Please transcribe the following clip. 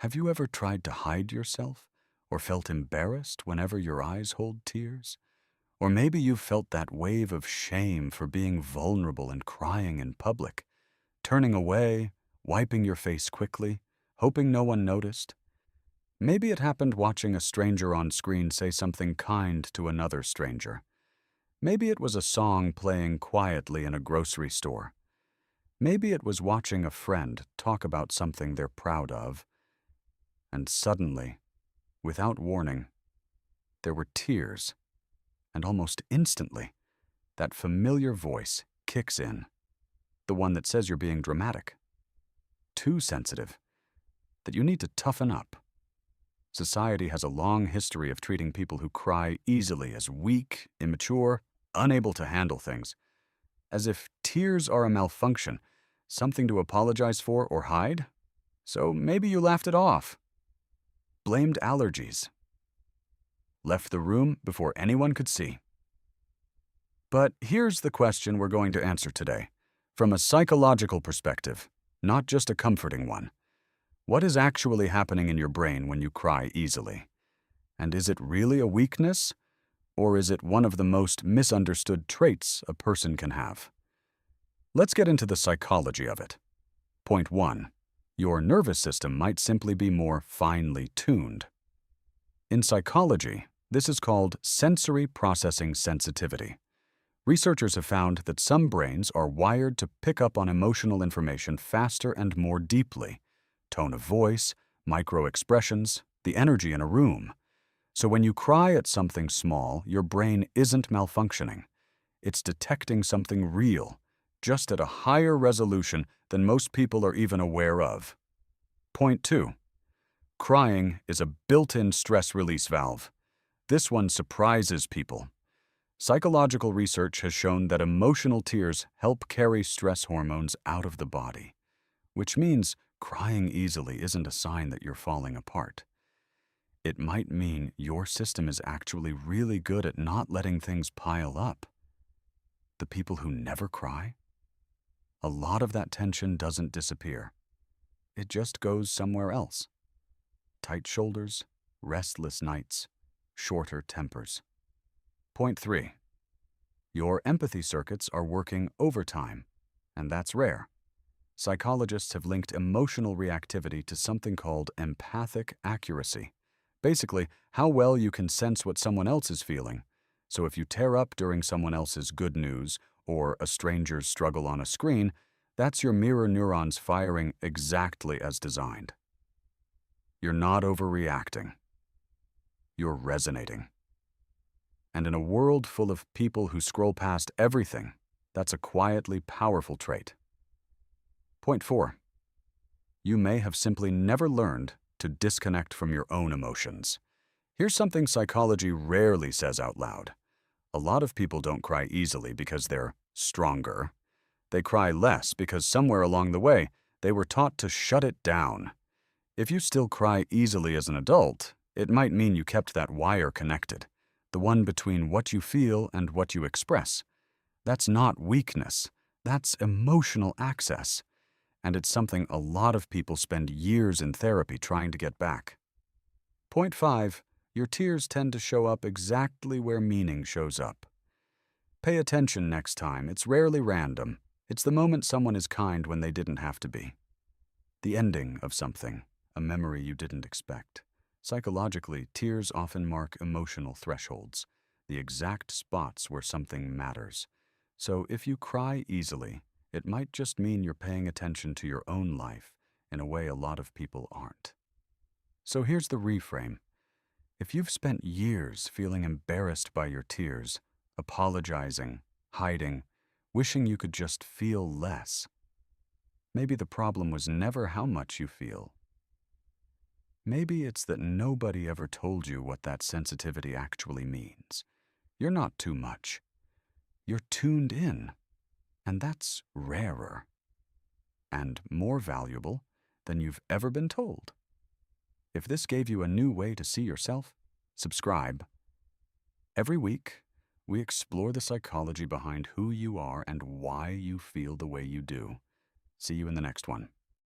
Have you ever tried to hide yourself or felt embarrassed whenever your eyes hold tears? Or maybe you've felt that wave of shame for being vulnerable and crying in public, turning away, wiping your face quickly, hoping no one noticed. Maybe it happened watching a stranger on screen say something kind to another stranger. Maybe it was a song playing quietly in a grocery store. Maybe it was watching a friend talk about something they're proud of. And suddenly, without warning, there were tears. And almost instantly, that familiar voice kicks in. The one that says you're being dramatic, too sensitive, that you need to toughen up. Society has a long history of treating people who cry easily as weak, immature, unable to handle things, as if tears are a malfunction, something to apologize for or hide. So maybe you laughed it off, blamed allergies, left the room before anyone could see. But here's the question we're going to answer today, from a psychological perspective, not just a comforting one. What is actually happening in your brain when you cry easily? And is it really a weakness, or is it one of the most misunderstood traits a person can have? Let's get into the psychology of it. Point 1. Your nervous system might simply be more finely tuned. In psychology, this is called sensory processing sensitivity. Researchers have found that some brains are wired to pick up on emotional information faster and more deeply. Tone of voice, micro-expressions, the energy in a room. So when you cry at something small, your brain isn't malfunctioning. It's detecting something real, just at a higher resolution than most people are even aware of. Point 2. Crying is a built-in stress release valve. This one surprises people. Psychological research has shown that emotional tears help carry stress hormones out of the body, which means crying easily isn't a sign that you're falling apart. It might mean your system is actually really good at not letting things pile up. The people who never cry, a lot of that tension doesn't disappear. It just goes somewhere else. Tight shoulders, restless nights, shorter tempers. Point 3. Your empathy circuits are working overtime, and that's rare. Psychologists have linked emotional reactivity to something called empathic accuracy. Basically, how well you can sense what someone else is feeling. So if you tear up during someone else's good news or a stranger's struggle on a screen, that's your mirror neurons firing exactly as designed. You're not overreacting. You're resonating. And in a world full of people who scroll past everything, that's a quietly powerful trait. Point 4. You may have simply never learned to disconnect from your own emotions. Here's something psychology rarely says out loud. A lot of people don't cry easily because they're stronger. They cry less because somewhere along the way, they were taught to shut it down. If you still cry easily as an adult, it might mean you kept that wire connected, the one between what you feel and what you express. That's not weakness. That's emotional access. And it's something a lot of people spend years in therapy trying to get back. Point 5. Your tears tend to show up exactly where meaning shows up. Pay attention next time. It's rarely random. It's the moment someone is kind when they didn't have to be. The ending of something, a memory you didn't expect. Psychologically, tears often mark emotional thresholds, the exact spots where something matters. So if you cry easily, it might just mean you're paying attention to your own life in a way a lot of people aren't. So here's the reframe. If you've spent years feeling embarrassed by your tears, apologizing, hiding, wishing you could just feel less, maybe the problem was never how much you feel. Maybe it's that nobody ever told you what that sensitivity actually means. You're not too much. You're tuned in, and that's rarer and more valuable than you've ever been told. If this gave you a new way to see yourself, subscribe. Every week, we explore the psychology behind who you are and why you feel the way you do. See you in the next one.